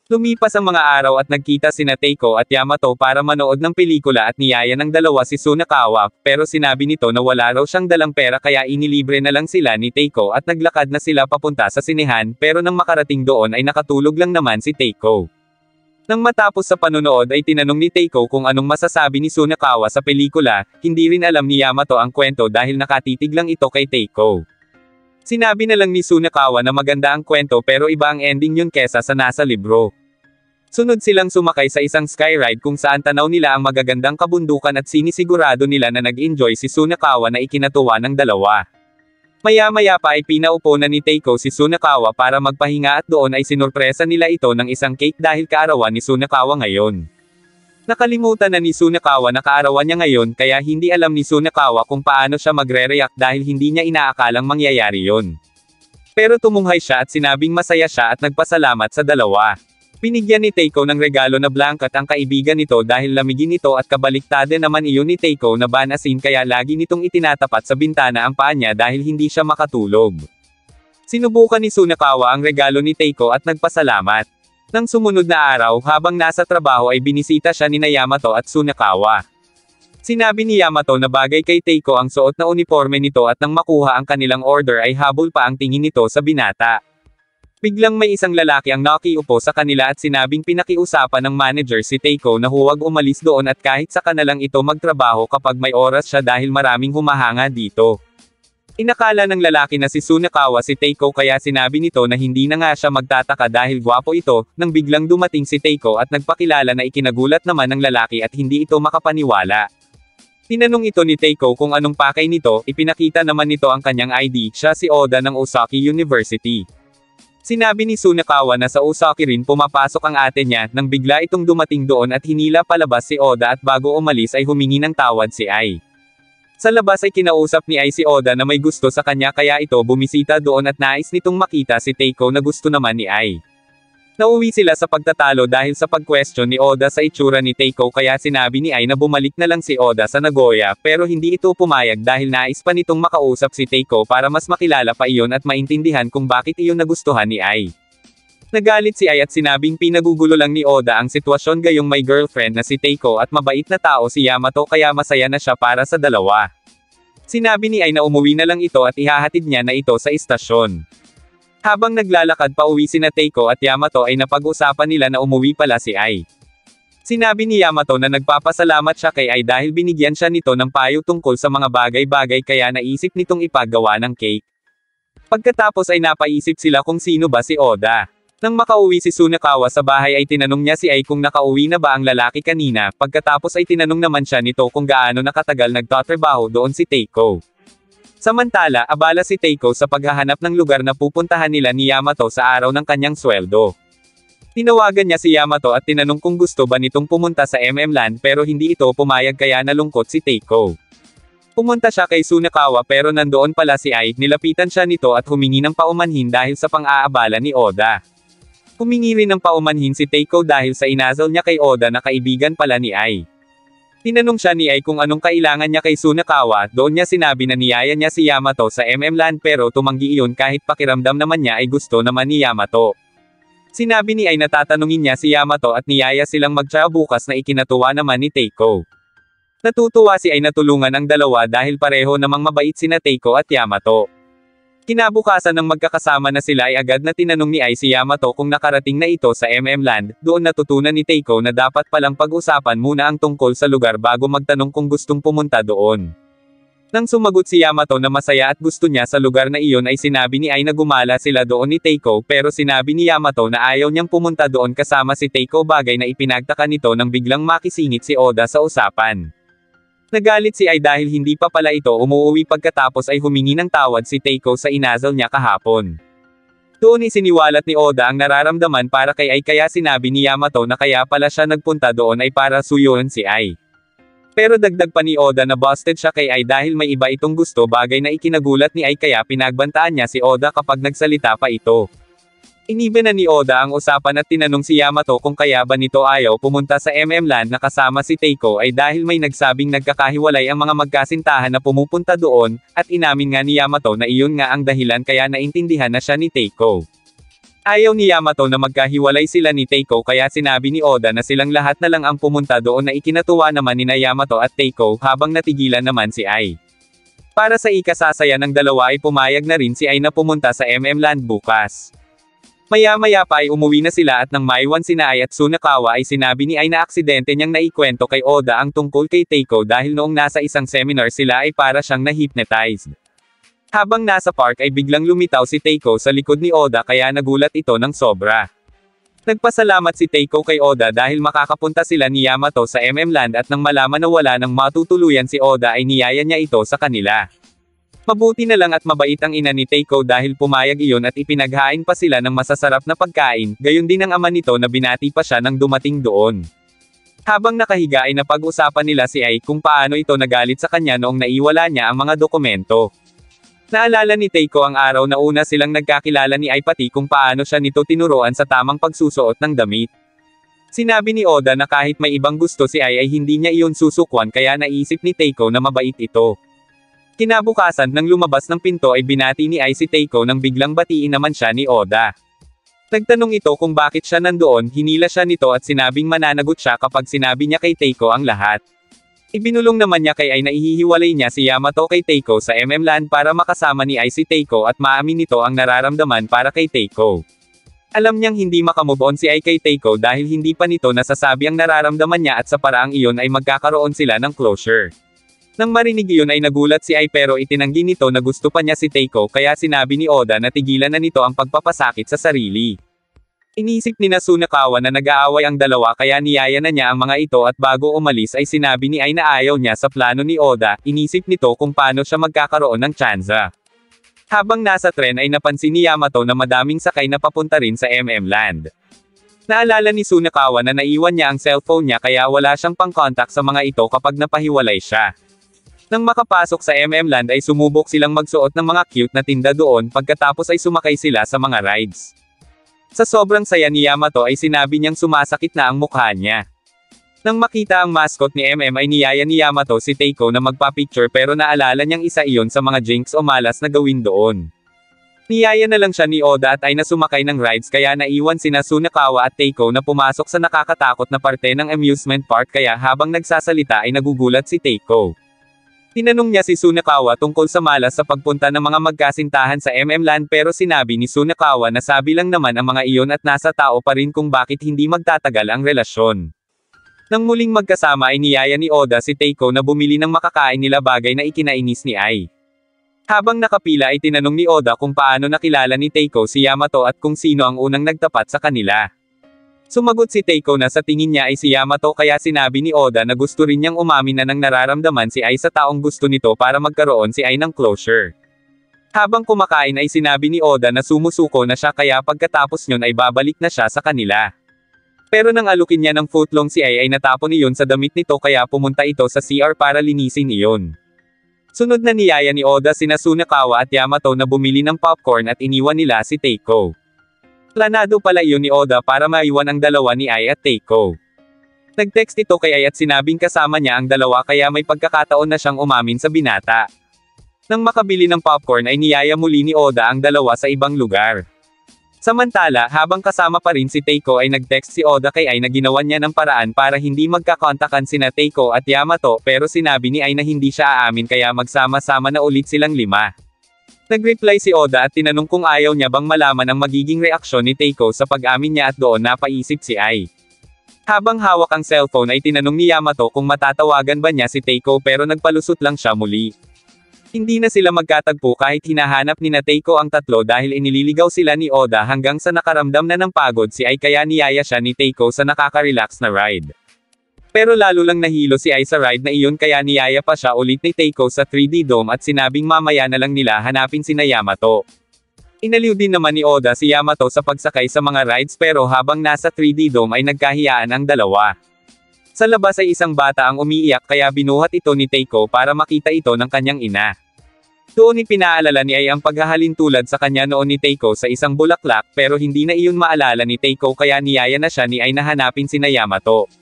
Lumipas ang mga araw at nagkita sina Teiko at Yamato para manood ng pelikula at niyaya ng dalawa si Sunakawa, pero sinabi nito na wala raw siyang dalang pera kaya inilibre na lang sila ni Teiko at naglakad na sila papunta sa sinehan, pero nang makarating doon ay nakatulog lang naman si Teiko. Nang matapos sa panonood ay tinanong ni Teiko kung anong masasabi ni Sunakawa sa pelikula, hindi rin alam ni Yamato ang kwento dahil nakatitig lang ito kay Teiko. Sinabi na lang ni Sunakawa na maganda ang kwento pero iba ang ending yun kesa sa nasa libro. Sunod silang sumakay sa isang skyride kung saan tanaw nila ang magagandang kabundukan at sinisigurado nila na nag-enjoy si Sunakawa na ikinatuwa ng dalawa. Maya-maya pa ay pinaupo na ni Teiko si Sunakawa para magpahinga at doon ay sinurpresa nila ito ng isang cake dahil kaarawan ni Sunakawa ngayon. Nakalimutan na ni Sunakawa na kaarawan niya ngayon kaya hindi alam ni Sunakawa kung paano siya magre-react dahil hindi niya inaakalang mangyayari yon. Pero tumunghay siya at sinabing masaya siya at nagpasalamat sa dalawa. Binigyan ni Teiko ng regalo na blanket ang kaibigan nito dahil lamigin ito at kabaliktade naman iyon ni Teiko na banasin kaya lagi nitong itinatapat sa bintana ang paa niya dahil hindi siya makatulog. Sinubukan ni Sunakawa ang regalo ni Teiko at nagpasalamat. Nang sumunod na araw habang nasa trabaho ay binisita siya ni Yamato at Sunakawa. Sinabi ni Yamato na bagay kay Teiko ang suot na uniforme nito at nang makuha ang kanilang order ay habol pa ang tingin nito sa binata. Biglang may isang lalaki ang nakiupo sa kanila at sinabing pinakiusapan ng manager si Teiko na huwag umalis doon at kahit sa kanalang ito magtrabaho kapag may oras siya dahil maraming humahanga dito. Inakala ng lalaki na si Sunakawa si Teiko kaya sinabi nito na hindi na nga siya magtataka dahil gwapo ito, nang biglang dumating si Teiko at nagpakilala na ikinagulat naman ng lalaki at hindi ito makapaniwala. Tinanong ito ni Teiko kung anong pakay nito, ipinakita naman nito ang kanyang ID, siya si Oda ng Osaki University. Sinabi ni Sunakawa na sa Osaki rin pumapasok ang ate niya, nang bigla itong dumating doon at hinila palabas si Oda at bago umalis ay humingi ng tawad si Ai. Sa labas ay kinausap ni Ai si Oda na may gusto sa kanya kaya ito bumisita doon at nais nitong makita si Teiko na gusto naman ni Ai. Nauwi sila sa pagtatalo dahil sa pag-question ni Oda sa itsura ni Teiko kaya sinabi ni Ai na bumalik na lang si Oda sa Nagoya pero hindi ito pumayag dahil nais pa nitong makausap si Teiko para mas makilala pa iyon at maintindihan kung bakit iyon nagustuhan ni Ai. Nagalit si Ai at sinabing pinagugulo lang ni Oda ang sitwasyon gayong may girlfriend na si Teiko at mabait na tao si Yamato kaya masaya na siya para sa dalawa. Sinabi ni Ai na umuwi na lang ito at ihahatid niya na ito sa istasyon. Habang naglalakad pa uwi sina Teiko at Yamato ay napag-usapan nila na umuwi pala si Ai. Sinabi ni Yamato na nagpapasalamat siya kay Ai dahil binigyan siya nito ng payo tungkol sa mga bagay-bagay kaya naisip nitong ipagawa ng cake. Pagkatapos ay napaisip sila kung sino ba si Oda. Nang makauwi si Sunakawa sa bahay ay tinanong niya si Ai kung nakauwi na ba ang lalaki kanina, pagkatapos ay tinanong naman siya nito kung gaano nakatagal nagtatrabaho doon si Teiko. Samantala, abala si Teiko sa paghahanap ng lugar na pupuntahan nila ni Yamato sa araw ng kanyang sweldo. Tinawagan niya si Yamato at tinanong kung gusto ba nitong pumunta sa Land pero hindi ito pumayag kaya nalungkot si Teiko. Pumunta siya kay Sunakawa pero nandoon pala si Ai, nilapitan siya nito at humingi ng paumanhin dahil sa pang-aabala ni Oda. Humingi rin ng paumanhin si Teiko dahil sa inasal niya kay Oda na kaibigan pala ni Ai. Tinanong siya ni Ai kung anong kailangan niya kay Sunakawa, doon niya sinabi na niyaya niya si Yamato sa Land pero tumanggi iyon kahit pakiramdam naman niya ay gusto naman ni Yamato. Sinabi ni Ai na tatanungin niya si Yamato at niyaya silang mag-try bukas na ikinatuwa naman ni Teiko. Natutuwa si Ai na tulungan ang dalawa dahil pareho namang mabait sina Teiko at Yamato. Kinabukasan ng magkakasama na sila ay agad na tinanong ni Ai si Yamato kung nakarating na ito sa Land, doon natutunan ni Teiko na dapat palang pag-usapan muna ang tungkol sa lugar bago magtanong kung gustong pumunta doon. Nang sumagot si Yamato na masaya at gusto niya sa lugar na iyon ay sinabi ni Ai na gumala sila doon ni Teiko pero sinabi ni Yamato na ayaw niyang pumunta doon kasama si Teiko bagay na ipinagtaka nito nang biglang makisingit si Oda sa usapan. Nagalit si Ai dahil hindi pa pala ito umuwi pagkatapos ay humingi ng tawad si Teiko sa inasal niya kahapon. Doon isiniwalat ni Oda ang nararamdaman para kay Ai kaya sinabi ni Yamato na kaya pala siya nagpunta doon ay para suyuan si Ai. Pero dagdag pa ni Oda na busted siya kay Ai dahil may iba itong gusto bagay na ikinagulat ni Ai kaya pinagbantaan niya si Oda kapag nagsalita pa ito. Iniba na ni Oda ang usapan at tinanong si Yamato kung kaya ba nito ayaw pumunta sa Land na kasama si Teiko ay dahil may nagsabing nagkakahiwalay ang mga magkasintahan na pumupunta doon, at inamin nga ni Yamato na iyon nga ang dahilan kaya naintindihan na siya ni Teiko. Ayaw ni Yamato na magkahiwalay sila ni Teiko kaya sinabi ni Oda na silang lahat na lang ang pumunta doon na ikinatuwa naman nina Yamato at Teiko habang natigilan naman si Ai. Para sa ikasasaya ng dalawa ay pumayag na rin si Ai na pumunta sa Land bukas. Maya-maya pa ay umuwi na sila at nang maiwan sina Ai at Sunakawa ay sinabi ni Ai na aksidente niyang naikwento kay Oda ang tungkol kay Teiko dahil noong nasa isang seminar sila ay para siyang na-hypnotized. Habang nasa park ay biglang lumitaw si Teiko sa likod ni Oda kaya nagulat ito ng sobra. Nagpasalamat si Teiko kay Oda dahil makakapunta sila ni Yamato sa Land at nang malaman na wala nang matutuluyan si Oda ay niyaya niya ito sa kanila. Mabuti na lang at mabait ang ina ni Teiko dahil pumayag iyon at ipinaghain pa sila ng masasarap na pagkain, gayon din ang ama nito na binati pa siya nang dumating doon. Habang nakahiga ay napag-usapan nila si Ai kung paano ito nagalit sa kanya noong naiwala niya ang mga dokumento. Naalala ni Teiko ang araw na una silang nagkakilala ni Ai pati kung paano siya nito tinuruan sa tamang pagsusuot ng damit. Sinabi ni Oda na kahit may ibang gusto si Ai ay hindi niya iyon susukwan kaya naisip ni Teiko na mabait ito. Kinabukasan nang lumabas ng pinto ay binati ni Ai si Teiko nang biglang batiin naman siya ni Oda. Nagtanong ito kung bakit siya nandoon, hinila siya nito at sinabing mananagot siya kapag sinabi niya kay Teiko ang lahat. Ibinulong naman niya kay Ai na ihihiwalay niya si Yamato kay Teiko sa Land para makasama ni Ai si Teiko at maamin nito ang nararamdaman para kay Teiko. Alam niyang hindi makamove on si Ai kay Teiko dahil hindi pa nito nasasabi ang nararamdaman niya at sa paraang iyon ay magkakaroon sila ng closure. Nang marinig iyon ay nagulat si Ai pero itinanggi nito na gusto pa niya si Teiko kaya sinabi ni Oda na tigilan na nito ang pagpapasakit sa sarili. Inisip ni Sunakawa na nag-aaway ang dalawa kaya niyaya na niya ang mga ito at bago umalis ay sinabi ni Ai na ayaw niya sa plano ni Oda, inisip nito kung paano siya magkakaroon ng tsansa. Habang nasa tren ay napansin ni Yamato na madaming sakay na papunta rin sa Land. Naalala ni Sunakawa na naiwan niya ang cellphone niya kaya wala siyang pang-contact sa mga ito kapag napahiwalay siya. Nang makapasok sa Land ay sumubok silang magsuot ng mga cute na tinda doon pagkatapos ay sumakay sila sa mga rides. Sa sobrang saya ni Yamato ay sinabi niyang sumasakit na ang mukha niya. Nang makita ang mascot ni ay niyaya ni Yamato si Teiko na magpa-picture pero naalala niyang isa iyon sa mga jinx o malas na gawin doon. Niyaya na lang siya ni Oda at ay nasumakay ng rides kaya naiwan sina Sunakawa at Teiko na pumasok sa nakakatakot na parte ng amusement park kaya habang nagsasalita ay nagugulat si Teiko. Tinanong niya si Sunakawa tungkol sa malas sa pagpunta ng mga magkasintahan sa Land pero sinabi ni Sunakawa na sabi lang naman ang mga iyon at nasa tao pa rin kung bakit hindi magtatagal ang relasyon. Nang muling magkasama ay niyaya ni Oda si Teiko na bumili ng makakain nila bagay na ikinainis ni Ai. Habang nakapila ay tinanong ni Oda kung paano nakilala ni Teiko si Yamato at kung sino ang unang nagtapat sa kanila. Sumagot si Teiko na sa tingin niya ay si Yamato kaya sinabi ni Oda na gusto rin niyang umamin na nang nararamdaman si Ai sa taong gusto nito para magkaroon si Ai ng closure. Habang kumakain ay sinabi ni Oda na sumusuko na siya kaya pagkatapos nyon ay babalik na siya sa kanila. Pero nang alukin niya ng footlong si Ai ay natapon iyon sa damit nito kaya pumunta ito sa CR para linisin iyon. Sunod na niyaya ni Oda sina Sunakawa at Yamato na bumili ng popcorn at iniwan nila si Teiko. Planado pala iyon ni Oda para maiwan ang dalawa ni Ai at Teiko. Nag-text ito kay Ai at sinabing kasama niya ang dalawa kaya may pagkakataon na siyang umamin sa binata. Nang makabili ng popcorn ay niyaya muli ni Oda ang dalawa sa ibang lugar. Samantala, habang kasama pa rin si Teiko ay nag-text si Oda kay Ai na ginawan niya ng paraan para hindi magkakontakan sina Teiko at Yamato pero sinabi ni Ai na hindi siya aamin kaya magsama-sama na ulit silang lima. Nag-reply si Oda at tinanong kung ayaw niya bang malaman ang magiging reaksyon ni Teiko sa pag-amin niya at doon napaisip si Ai. Habang hawak ang cellphone ay tinanong ni Yamato kung matatawagan ba niya si Teiko pero nagpalusot lang siya muli. Hindi na sila magkatagpo kahit hinahanap ni Teiko ang tatlo dahil inililigaw sila ni Oda hanggang sa nakaramdam na ng pagod si Ai kaya niyaya siya ni Teiko sa nakaka-relax na ride. Pero lalo lang nahilo si Ai sa ride na iyon kaya niyaya pa siya ulit ni Teiko sa 3D Dome at sinabing mamaya na lang nila hanapin sina Yamato. Inaliw din naman ni Oda si Yamato sa pagsakay sa mga rides pero habang nasa 3D Dome ay nagkahiyaan ang dalawa. Sa labas ay isang bata ang umiiyak kaya binuhat ito ni Teiko para makita ito ng kanyang ina. Doon ipinaalala ni Ai ang paghahalin tulad sa kanya noon ni Teiko sa isang bulaklak pero hindi na iyon maalala ni Teiko kaya niyaya na siya ni Ai na hanapin sina Yamato.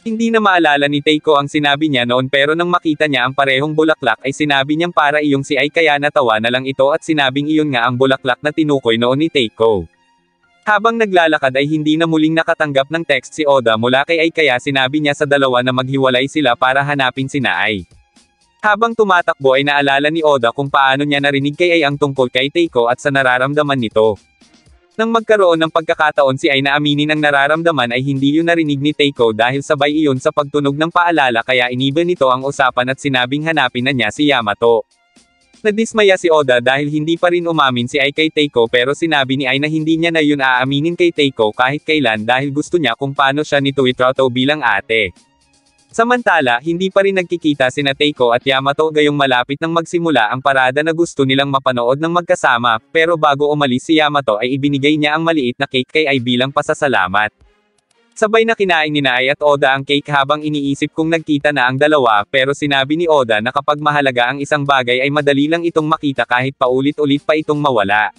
Hindi na maalala ni Teiko ang sinabi niya noon pero nang makita niya ang parehong bulaklak ay sinabi niyang para iyong si Ai kaya natawa na lang ito at sinabing iyon nga ang bulaklak na tinukoy noon ni Teiko. Habang naglalakad ay hindi na muling nakatanggap ng text si Oda mula kay Ai kaya sinabi niya sa dalawa na maghiwalay sila para hanapin sina Ai. Habang tumatakbo ay naalala ni Oda kung paano niya narinig kay Ai ang tungkol kay Teiko at sa nararamdaman nito. Nang magkaroon ng pagkakataon si Ai na aminin ang nararamdaman ay hindi yun narinig ni Teiko dahil sabay iyon sa pagtunog ng paalala kaya iniba nito ang usapan at sinabing hanapin na niya si Yamato. Nadismaya si Oda dahil hindi pa rin umamin si Ai kay Teiko pero sinabi ni Ai na hindi niya na yun aaminin kay Teiko kahit kailan dahil gusto niya kung paano siya nito itrato bilang ate. Samantala, hindi pa rin nagkikita sina Teiko at Yamato gayong malapit nang magsimula ang parada na gusto nilang mapanood ng magkasama, pero bago umalis si Yamato ay ibinigay niya ang maliit na cake kay Ai bilang pasasalamat. Sabay na kinain ni Ai at Oda ang cake habang iniisip kung nagkita na ang dalawa pero sinabi ni Oda na kapag mahalaga ang isang bagay ay madali lang itong makita kahit paulit-ulit pa itong mawala.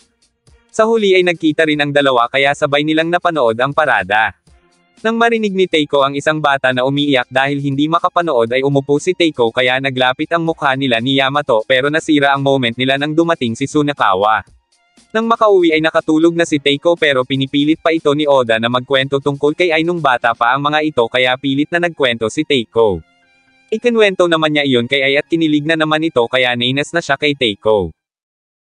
Sa huli ay nagkita rin ang dalawa kaya sabay nilang napanood ang parada. Nang marinig ni Teiko ang isang bata na umiiyak dahil hindi makapanood ay umupo si Teiko kaya naglapit ang mukha nila ni Yamato pero nasira ang moment nila nang dumating si Sunakawa. Nang makauwi ay nakatulog na si Teiko pero pinipilit pa ito ni Oda na magkwento tungkol kay Ai nung bata pa ang mga ito kaya pilit na nagkwento si Teiko. Ikinwento naman niya iyon kay Ai at kinilig na naman ito kaya nainis na siya kay Teiko.